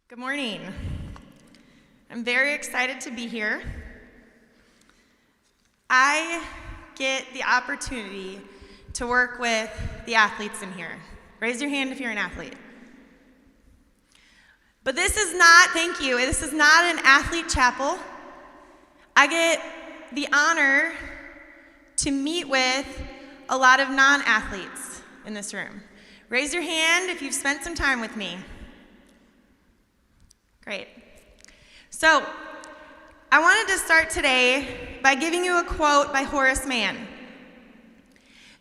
Good morning. I'm very excited to be here. I get the opportunity to work with the athletes in here. Raise your hand if you're an athlete. But this is not, thank you, this is not an athlete chapel. I get the honor to meet with a lot of non-athletes in this room. Raise your hand if you've spent some time with me. Great. So, I wanted to start today by giving you a quote by Horace Mann.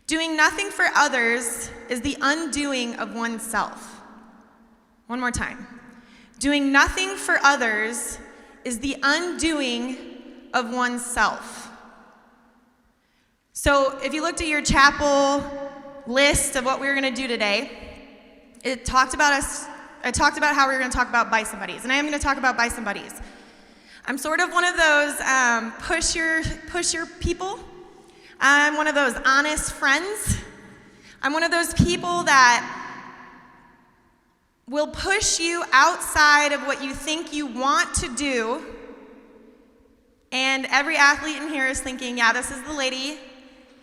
Doing nothing for others is the undoing of oneself. One more time. Doing nothing for others is the undoing of oneself. So, if you looked at your chapel list of what we were going to do today, I talked about how we were going to talk about bison buddies, and I am going to talk about bison buddies. I'm sort of one of those push your people. I'm one of those honest friends. I'm one of those people that will push you outside of what you think you want to do. And every athlete in here is thinking, yeah, this is the lady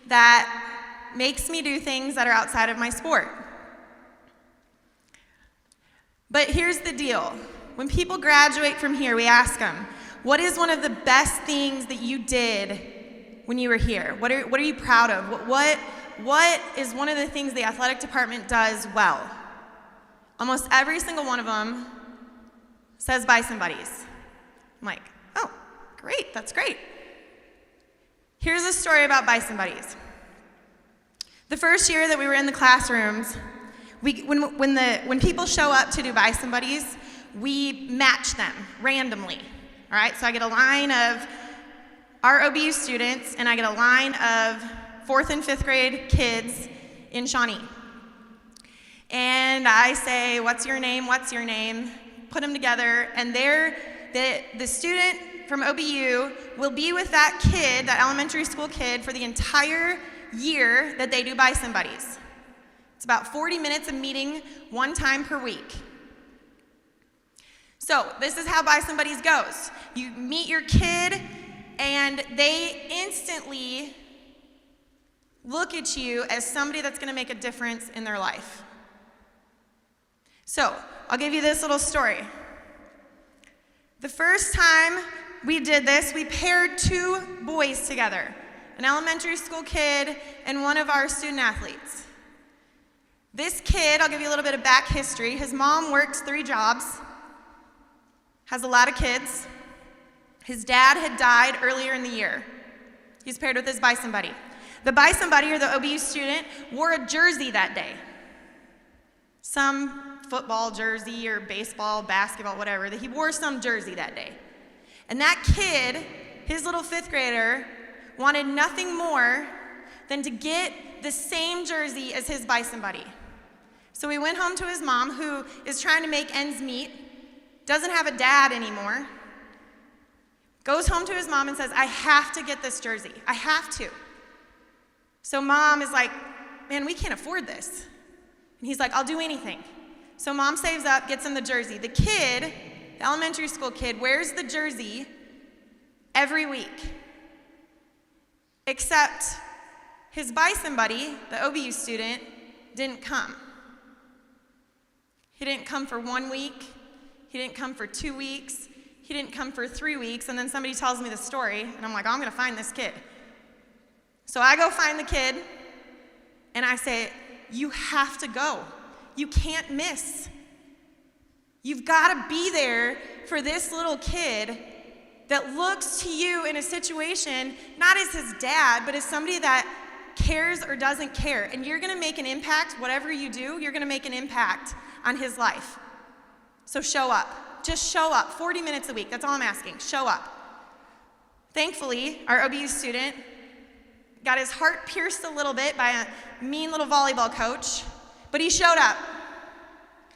that makes me do things that are outside of my sport. But here's the deal. When people graduate from here, we ask them, what is one of the best things that you did when you were here? What are you proud of? What is one of the things the athletic department does well? Almost every single one of them says bison buddies. I'm like, oh, great, that's great. Here's a story about bison buddies. The first year that we were in the classrooms, when people show up to do bison buddies, we match them randomly. All right, so I get a line of our OBU students, and I get a line of 4th and 5th grade kids in Shawnee. And I say, what's your name, put them together, and the student from OBU will be with that kid, that elementary school kid, for the entire year that they do bison buddies. It's about 40 minutes of meeting one time per week. So this is how Bison Buddies goes. You meet your kid, and they instantly look at you as somebody that's going to make a difference in their life. So I'll give you this little story. The first time we did this, we paired 2 boys together, an elementary school kid and one of our student athletes. This kid, I'll give you a little bit of back history. His mom works 3 jobs, has a lot of kids. His dad had died earlier in the year. He's paired with his bison buddy. The bison buddy, or the OBU student, wore a jersey that day. Some football jersey or baseball, basketball, whatever. He wore some jersey that day. And that kid, his little 5th grader, wanted nothing more than to get the same jersey as his bison buddy. So he went home to his mom, who is trying to make ends meet, doesn't have a dad anymore, goes home to his mom and says, I have to get this jersey. I have to. So mom is like, man, we can't afford this. And he's like, I'll do anything. So mom saves up, gets him the jersey. The kid, the elementary school kid, wears the jersey every week. Except his bison buddy, the OBU student, didn't come. He didn't come for 1 week. He didn't come for 2 weeks. He didn't come for 3 weeks. And then somebody tells me the story, and I'm like, oh, I'm going to find this kid. So I go find the kid, and I say, you have to go. You can't miss. You've got to be there for this little kid that looks to you in a situation, not as his dad, but as somebody that cares or doesn't care. And you're going to make an impact, whatever you do, you're going to make an impact on his life. So show up. Just show up. 40 minutes a week. That's all I'm asking. Show up. Thankfully, our OBU student got his heart pierced a little bit by a mean little volleyball coach, but he showed up.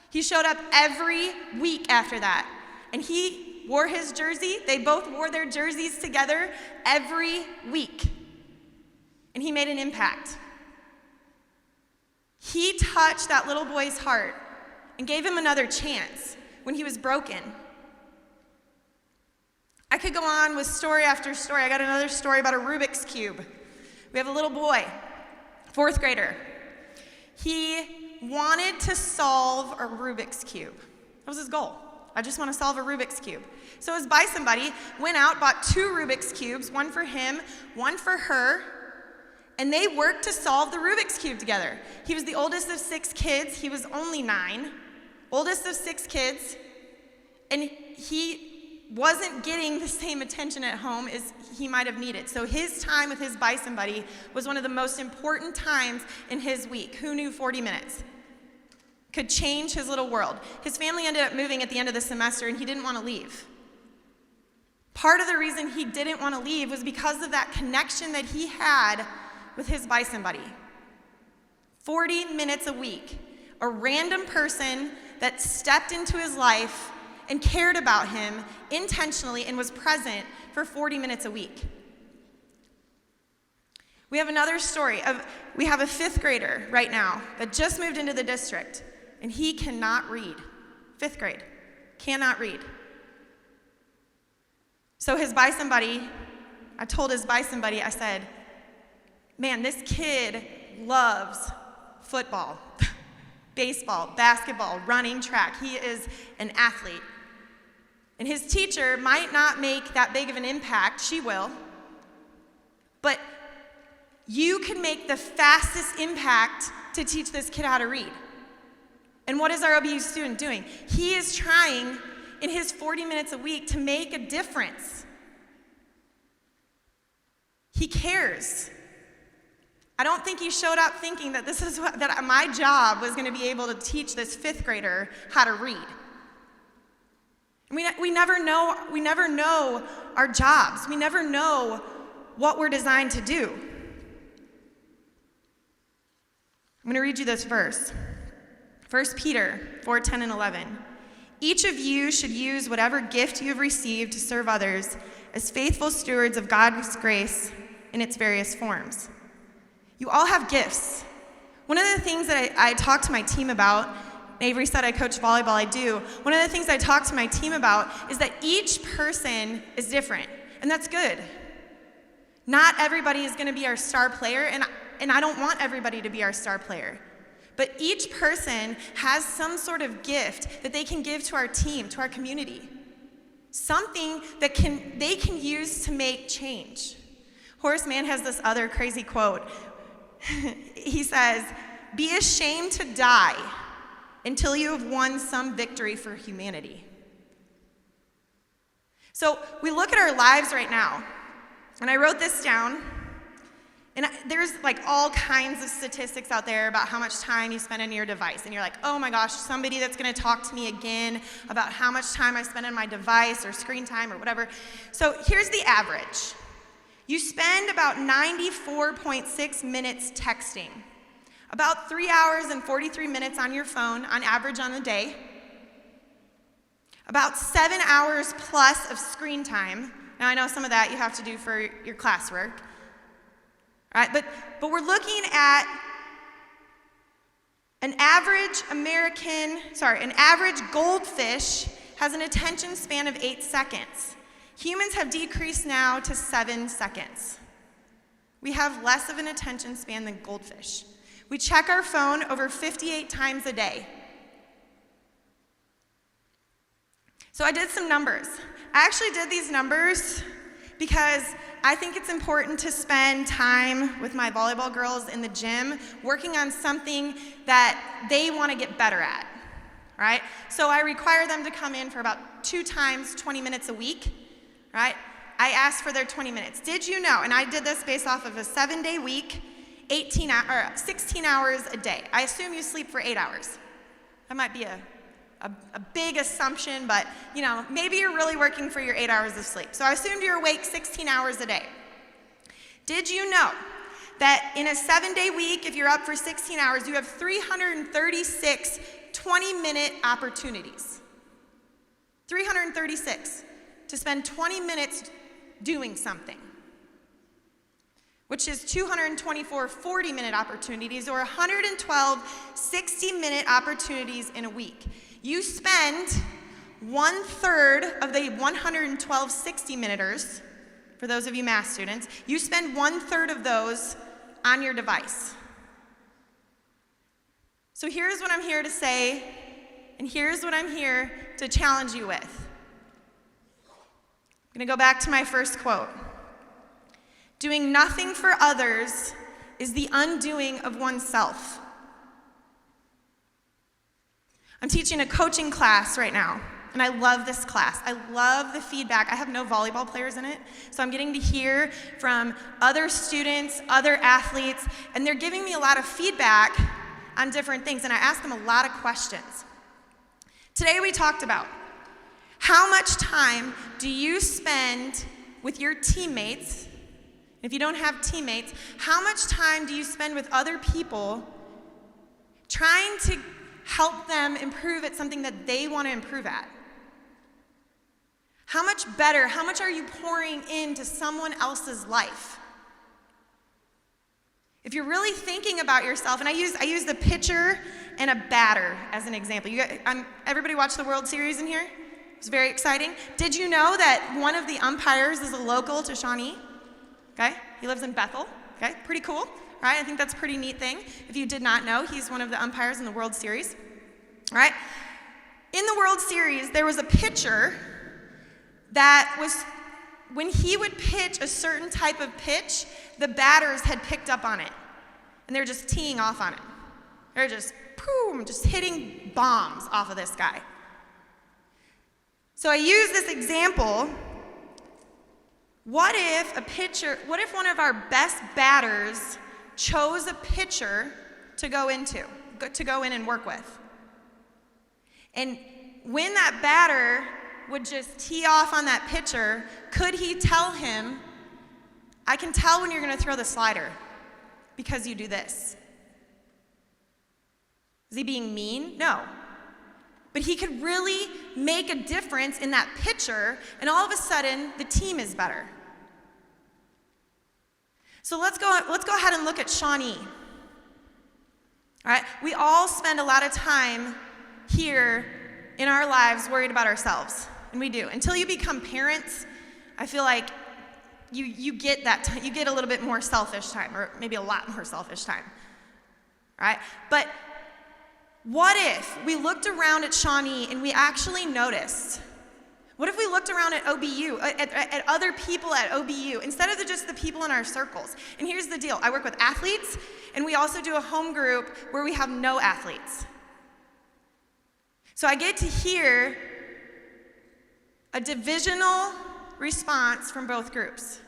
He showed up every week after that. And he wore his jersey. They both wore their jerseys together every week. And he made an impact. He touched that little boy's heart and gave him another chance. when he was broken. I could go on with story after story. I got another story about a Rubik's Cube. We have a little boy, 4th grader. He wanted to solve a Rubik's Cube. That was his goal. I just want to solve a Rubik's Cube. So his bison buddy went out, bought 2 Rubik's Cubes, one for him, one for her, and they worked to solve the Rubik's Cube together. He was the oldest of 6 kids. He was only 9. Oldest of 6 kids. And he wasn't getting the same attention at home as he might have needed. So his time with his bison buddy was one of the most important times in his week. Who knew 40 minutes could change his little world? His family ended up moving at the end of the semester, and he didn't want to leave. Part of the reason he didn't want to leave was because of that connection that he had with his bison buddy. 40 minutes a week, a random person that stepped into his life and cared about him intentionally and was present for 40 minutes a week. We have another story we have a 5th grader right now that just moved into the district, and he cannot read. 5th grade, cannot read. So his bison buddy, I told his bison buddy, I said, man, this kid loves football, baseball, basketball, running, track. He is an athlete. And his teacher might not make that big of an impact. She will. But you can make the fastest impact to teach this kid how to read. And what is our OBU student doing? He is trying in his 40 minutes a week to make a difference. He cares. I don't think he showed up thinking that that my job was going to be able to teach this 5th grader how to read. We never know our jobs. We never know what we're designed to do. I'm going to read you this verse. 1 Peter 4:10 and 11. Each of you should use whatever gift you have received to serve others as faithful stewards of God's grace in its various forms. You all have gifts. One of the things that I talk to my team about, Avery said I coach volleyball, I do. One of the things I talk to my team about is that each person is different, and that's good. Not everybody is going to be our star player, and I don't want everybody to be our star player. But each person has some sort of gift that they can give to our team, to our community. Something that they can use to make change. Horace Mann has this other crazy quote. He says, "Be ashamed to die until you have won some victory for humanity." So we look at our lives right now, and I wrote this down, and there's like all kinds of statistics out there about how much time you spend on your device, and you're like, oh my gosh, somebody that's going to talk to me again about how much time I spend on my device or screen time or whatever. So here's the average. You spend about 94.6 minutes texting, about 3 hours and 43 minutes on your phone on average on a day, about 7 hours plus of screen time. Now I know some of that you have to do for your classwork, right? But we're looking at an average goldfish has an attention span of 8 seconds. Humans have decreased now to 7 seconds. We have less of an attention span than goldfish. We check our phone over 58 times a day. So I did some numbers. I actually did these numbers because I think it's important to spend time with my volleyball girls in the gym working on something that they want to get better at, right? So I require them to come in for about 2 times 20 minutes a week, right? I asked for their 20 minutes. Did you know, and I did this based off of a 7-day week, 16 hours a day. I assume you sleep for 8 hours. That might be a big assumption, but maybe you're really working for your 8 hours of sleep. So I assumed you're awake 16 hours a day. Did you know that in a 7-day week, if you're up for 16 hours, you have 336 20-minute opportunities? 336 to spend 20 minutes doing something, which is 224 40-minute opportunities, or 112 60-minute opportunities in a week. You spend 1/3 of the 112 60-minuters, for those of you math students, you spend 1/3 of those on your device. So here's what I'm here to say, and here's what I'm here to challenge you with. I'm going to go back to my first quote. Doing nothing for others is the undoing of oneself. I'm teaching a coaching class right now, and I love this class. I love the feedback. I have no volleyball players in it, so I'm getting to hear from other students, other athletes, and they're giving me a lot of feedback on different things, and I ask them a lot of questions. Today we talked about how much time do you spend with your teammates. If you don't have teammates, how much time do you spend with other people trying to help them improve at something that they want to improve at? How much better, how much are you pouring into someone else's life? If you're really thinking about yourself, and I use the pitcher and a batter as an example. Everybody watch the World Series in here? It was very exciting. Did you know that one of the umpires is a local to Shawnee? Okay, he lives in Bethel. Okay, pretty cool, right? I think that's a pretty neat thing. If you did not know, he's one of the umpires in the World Series, right? In the World Series, there was a pitcher that was, when he would pitch a certain type of pitch, the batters had picked up on it, and they were just teeing off on it. They're just, boom, just hitting bombs off of this guy. So I use this example. What if one of our best batters chose a pitcher to go in and work with? And when that batter would just tee off on that pitcher, could he tell him, I can tell when you're going to throw the slider because you do this? Is he being mean? No. But he could really make a difference in that pitcher, and all of a sudden, the team is better. So let's go ahead and look at Shawnee. All right? We all spend a lot of time here in our lives worried about ourselves, and we do. Until you become parents, I feel like you get that you get a little bit more selfish time, or maybe a lot more selfish time. All right? But what if we looked around at Shawnee and we actually noticed? What if we looked around at OBU, at other people at OBU, instead of just the people in our circles? And here's the deal. I work with athletes, and we also do a home group where we have no athletes. So I get to hear a divisional response from both groups.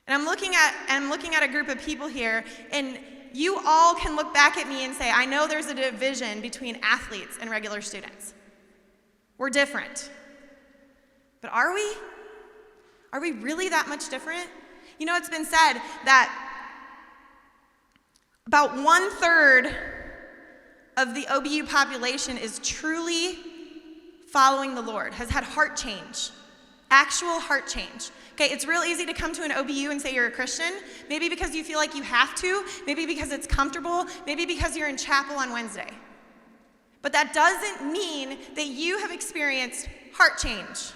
And I'm looking at a group of people here, and you all can look back at me and say, I know there's a division between athletes and regular students. We're different. But are we? Are we really that much different? You know, it's been said that about 1/3 of the OBU population is truly following the Lord, has had heart change, actual heart change. Okay, it's real easy to come to an OBU and say you're a Christian, maybe because you feel like you have to, maybe because it's comfortable, maybe because you're in chapel on Wednesday. But that doesn't mean that you have experienced heart change,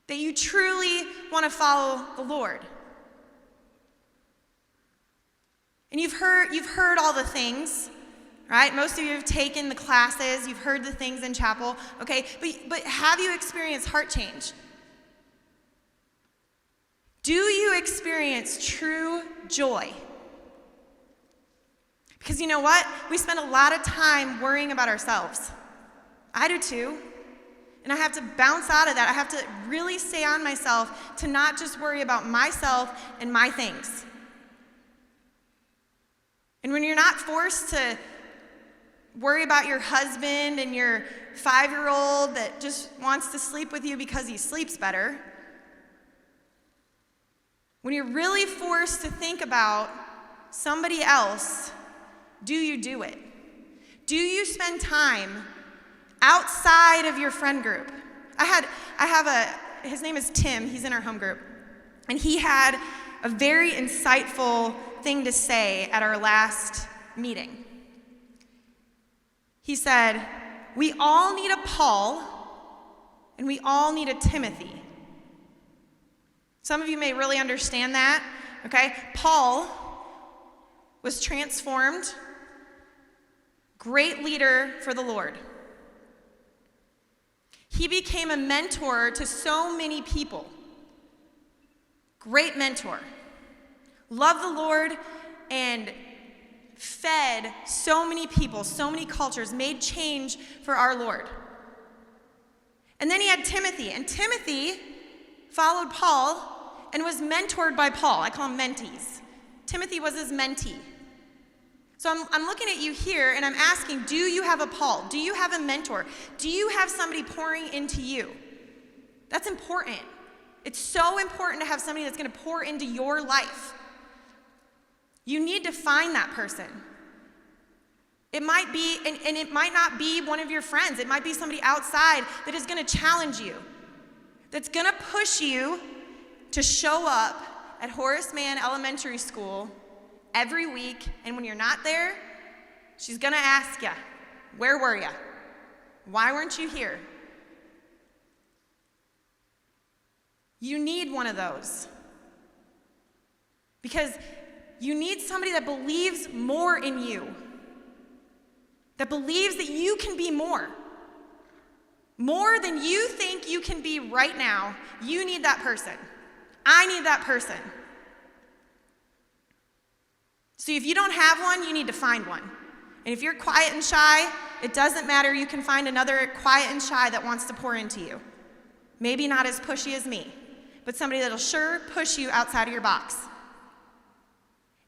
that you truly want to follow the Lord. And you've heard all the things, right? Most of you have taken the classes, you've heard the things in chapel, okay? But have you experienced heart change? Do you experience true joy? Because you know what? We spend a lot of time worrying about ourselves. I do too. And I have to bounce out of that. I have to really stay on myself to not just worry about myself and my things. And when you're not forced to worry about your husband and your 5-year-old that just wants to sleep with you because he sleeps better, when you're really forced to think about somebody else, do you do it? Do you spend time outside of your friend group? His name is Tim, he's in our home group, and he had a very insightful thing to say at our last meeting. He said, We all need a Paul, and we all need a Timothy. Some of you may really understand that, okay? Paul was transformed, great leader for the Lord. He became a mentor to so many people. Great mentor. Loved the Lord and fed so many people, so many cultures, made change for our Lord. And then he had Timothy, and Timothy followed Paul and was mentored by Paul. I call them mentees. Timothy was his mentee. So I'm looking at you here and I'm asking, do you have a Paul? Do you have a mentor? Do you have somebody pouring into you? That's important. It's so important to have somebody that's going to pour into your life. You need to find that person. It might be, and it might not be one of your friends. It might be somebody outside that is going to challenge you, that's going to push you to show up at Horace Mann Elementary School every week, and when you're not there, she's going to ask you, where were you? Why weren't you here? You need one of those. Because you need somebody that believes more in you, that believes that you can be more than you think you can be right now. You need that person. I need that person. So if you don't have one, you need to find one. And if you're quiet and shy, it doesn't matter. You can find another quiet and shy that wants to pour into you. Maybe not as pushy as me, but somebody that'll sure push you outside of your box.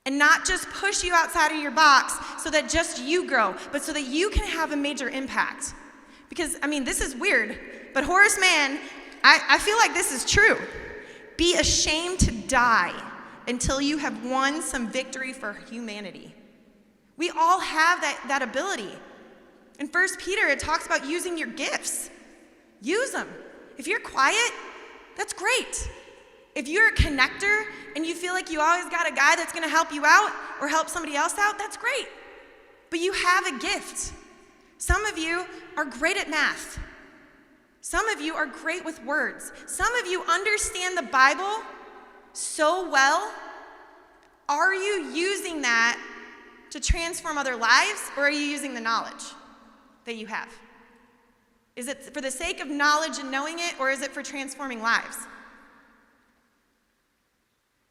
And not just push you outside of your box so that just you grow, but so that you can have a major impact. Because, this is weird, but Horace Mann, I feel like this is true. Be ashamed to die until you have won some victory for humanity. We all have that ability. In 1 Peter, it talks about using your gifts. Use them. If you're quiet, that's great. If you're a connector and you feel like you always got a guy that's going to help you out or help somebody else out, that's great. But you have a gift. Some of you are great at math. Some of you are great with words. Some of you understand the Bible so well. Are you using that to transform other lives, or are you using the knowledge that you have? Is it for the sake of knowledge and knowing it, or is it for transforming lives?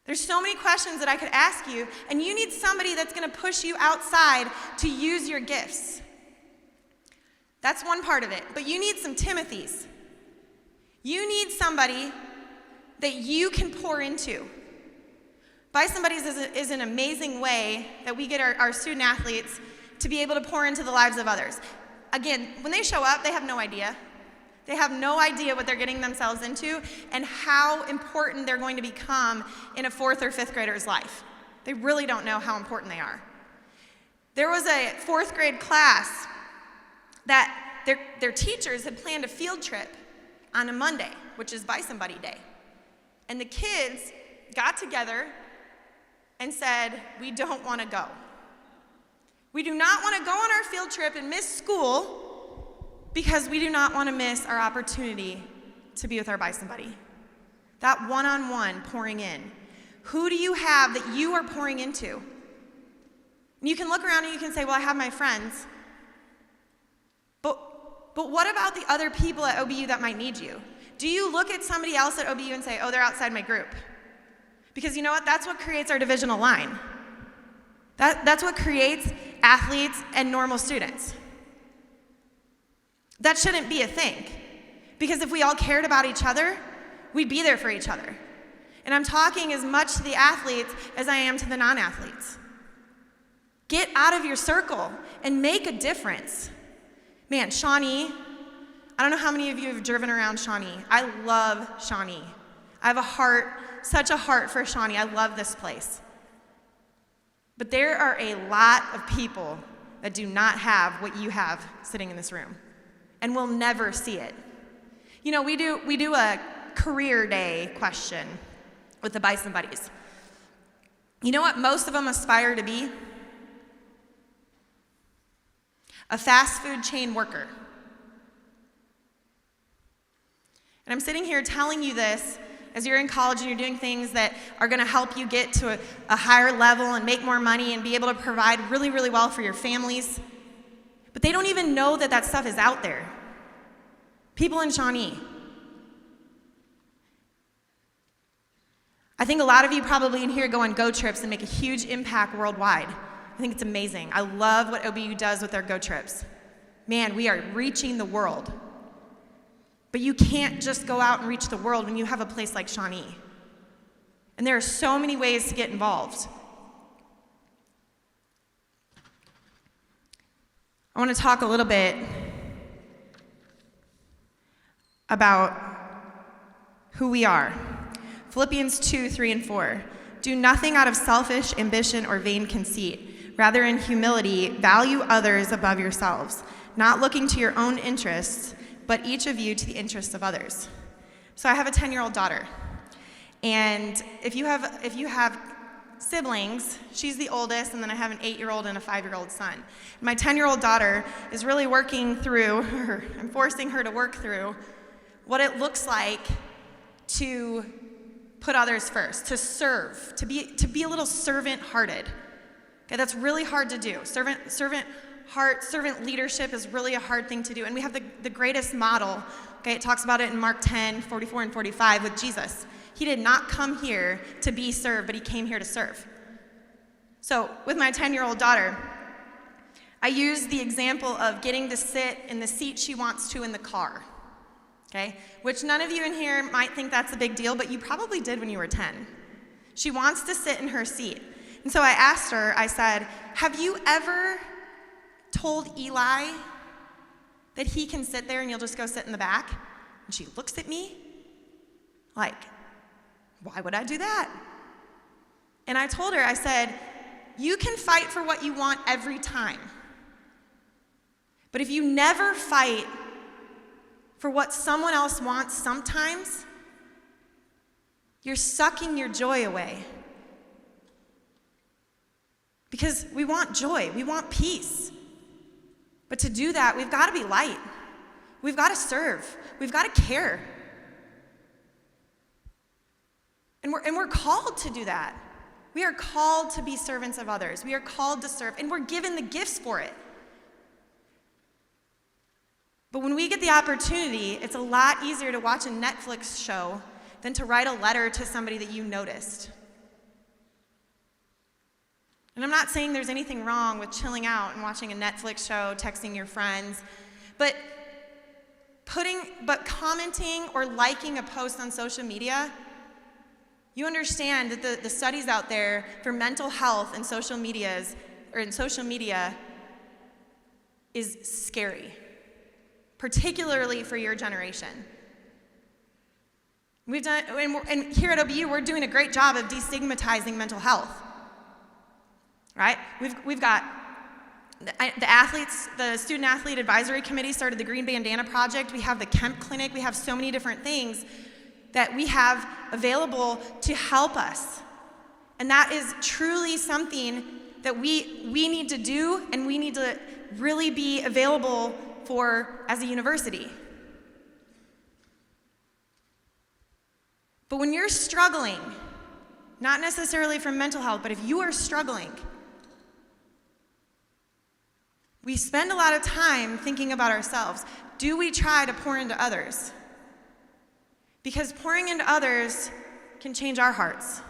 There's so many questions that I could ask you, and you need somebody that's going to push you outside to use your gifts. That's one part of it, but you need some Timothys. You need somebody that you can pour into. Buy Somebody's is an amazing way that we get our student athletes to be able to pour into the lives of others. Again, when they show up, they have no idea. They have no idea what they're getting themselves into and how important they're going to become in a 4th or 5th grader's life. They really don't know how important they are. There was a 4th grade class that their teachers had planned a field trip on a Monday, which is Buy Somebody Day. And the kids got together and said, we don't want to go. We do not want to go on our field trip and miss school because we do not want to miss our opportunity to be with our Buy Somebody. That one-on-one pouring in. Who do you have that you are pouring into? And you can look around and you can say, well, I have my friends. But what about the other people at OBU that might need you? Do you look at somebody else at OBU and say, oh, they're outside my group? Because you know what? That's what creates our divisional line. That's what creates athletes and normal students. That shouldn't be a thing. Because if we all cared about each other, we'd be there for each other. And I'm talking as much to the athletes as I am to the non-athletes. Get out of your circle and make a difference. Man, Shawnee, I don't know how many of you have driven around Shawnee. I love Shawnee. I have a heart, such a heart for Shawnee. I love this place. But there are a lot of people that do not have what you have sitting in this room and will never see it. You know, we do a career day question with the Buy Somebodies. You know what most of them aspire to be? A fast food chain worker. And I'm sitting here telling you this as you're in college and you're doing things that are going to help you get to a higher level and make more money and be able to provide really, really well for your families. But they don't even know that that stuff is out there. People in Shawnee. I think a lot of you probably in here go on Go trips and make a huge impact worldwide. I think it's amazing. I love what OBU does with their Go trips. Man, we are reaching the world. But you can't just go out and reach the world when you have a place like Shawnee. And there are so many ways to get involved. I want to talk a little bit about who we are. Philippians 2, 3, and 4. Do nothing out of selfish ambition or vain conceit. Rather, in humility, value others above yourselves, not looking to your own interests, but each of you to the interests of others. So I have a 10-year-old daughter. And if you have siblings, she's the oldest, and then I have an 8-year-old and a 5-year-old son. My 10-year-old daughter is really working through, I'm forcing her to work through what it looks like to put others first, to serve, to be a little servant-hearted. Okay, that's really hard to do. Servant leadership is really a hard thing to do. And we have the greatest model. Okay, it talks about it in Mark 10, 44 and 45 with Jesus. He did not come here to be served, but he came here to serve. So with my 10-year-old daughter, I use the example of getting to sit in the seat she wants to in the car. Okay, which none of you in here might think that's a big deal, but you probably did when you were 10. She wants to sit in her seat. And so I asked her, I said, have you ever told Eli that he can sit there and you'll just go sit in the back? And she looks at me like, why would I do that? And I told her, I said, you can fight for what you want every time. But if you never fight for what someone else wants sometimes, you're sucking your joy away. Because we want joy, we want peace. But to do that, we've got to be light. We've got to serve. We've got to care. And we're called to do that. We are called to be servants of others. We are called to serve, and we're given the gifts for it. But when we get the opportunity, it's a lot easier to watch a Netflix show than to write a letter to somebody that you noticed. And I'm not saying there's anything wrong with chilling out and watching a Netflix show, texting your friends, but commenting or liking a post on social media, you understand that the studies out there for mental health in social media is scary, particularly for your generation. And here at OBU, we're doing a great job of destigmatizing mental health. Right? We've got the Student Athlete Advisory Committee started the Green Bandana Project. We have the Kemp Clinic. We have so many different things that we have available to help us. And that is truly something that we need to do, and we need to really be available for as a university. But when you're struggling, not necessarily from mental health, but if you are struggling, we spend a lot of time thinking about ourselves. Do we try to pour into others? Because pouring into others can change our hearts.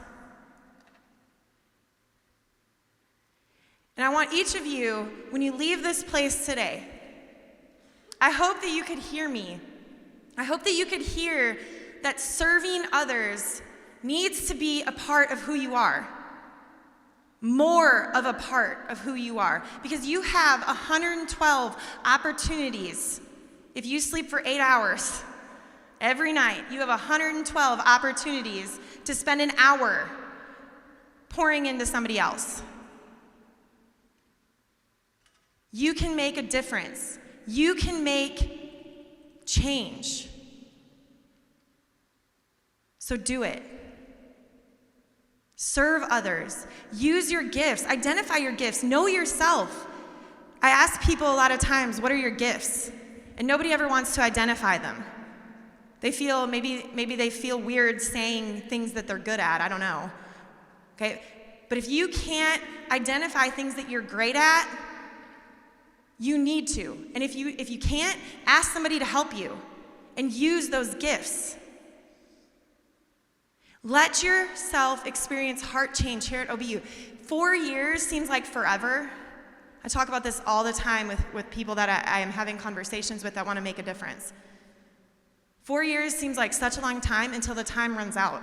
And I want each of you, when you leave this place today, I hope that you could hear me. I hope that you could hear that serving others needs to be a part of who you are. More of a part of who you are. Because you have 112 opportunities. If you sleep for 8 hours every night, you have 112 opportunities to spend an hour pouring into somebody else. You can make a difference. You can make change. So do it. Serve others. Use your gifts. Identify your gifts. Know yourself. I ask people a lot of times, what are your gifts? And nobody ever wants to identify them. Maybe they feel weird saying things that they're good at. I don't know. Okay? But if you can't identify things that you're great at, you need to. And if you can't, ask somebody to help you and use those gifts. Let yourself experience heart change here at OBU. 4 years seems like forever. I talk about this all the time with people that I am having conversations with that want to make a difference. 4 years seems like such a long time until the time runs out.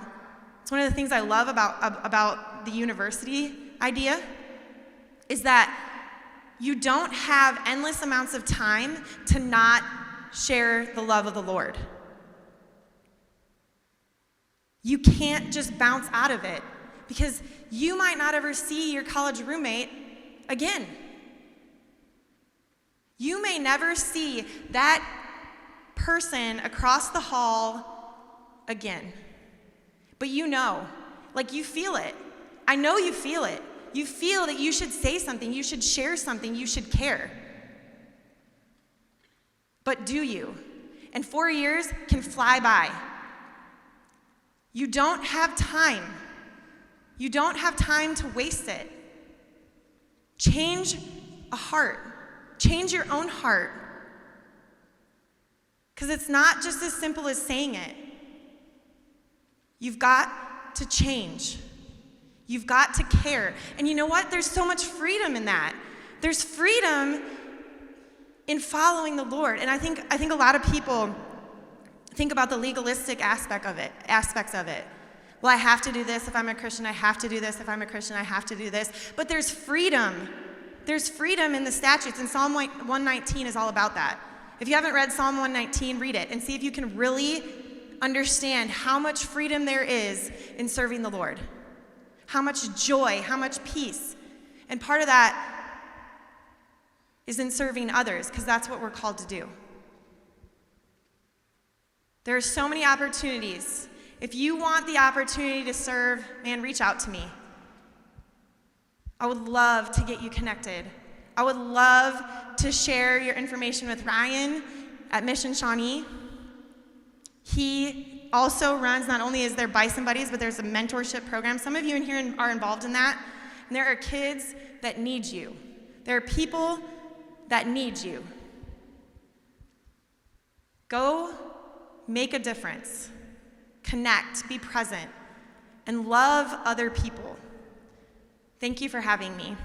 It's one of the things I love about the university idea is that you don't have endless amounts of time to not share the love of the Lord. You can't just bounce out of it because you might not ever see your college roommate again. You may never see that person across the hall again. But you know, like you feel it. I know you feel it. You feel that you should say something, you should share something, you should care. But do you? And 4 years can fly by. You don't have time. You don't have time to waste it. Change a heart. Change your own heart. Because it's not just as simple as saying it. You've got to change. You've got to care. And you know what? There's so much freedom in that. There's freedom in following the Lord. And I think a lot of people think about the legalistic aspects of it. Well, I have to do this if I'm a Christian. I have to do this if I'm a Christian. I have to do this. But there's freedom. There's freedom in the statutes. And Psalm 119 is all about that. If you haven't read Psalm 119, read it and see if you can really understand how much freedom there is in serving the Lord. How much joy, how much peace. And part of that is in serving others, because that's what we're called to do. There are so many opportunities. If you want the opportunity to serve, man, reach out to me. I would love to get you connected. I would love to share your information with Ryan at Mission Shawnee. He also runs, not only is there Bison Buddies, but there's a mentorship program. Some of you in here are involved in that. And there are kids that need you. There are people that need you. Go make a difference. Connect, be present, and love other people. Thank you for having me.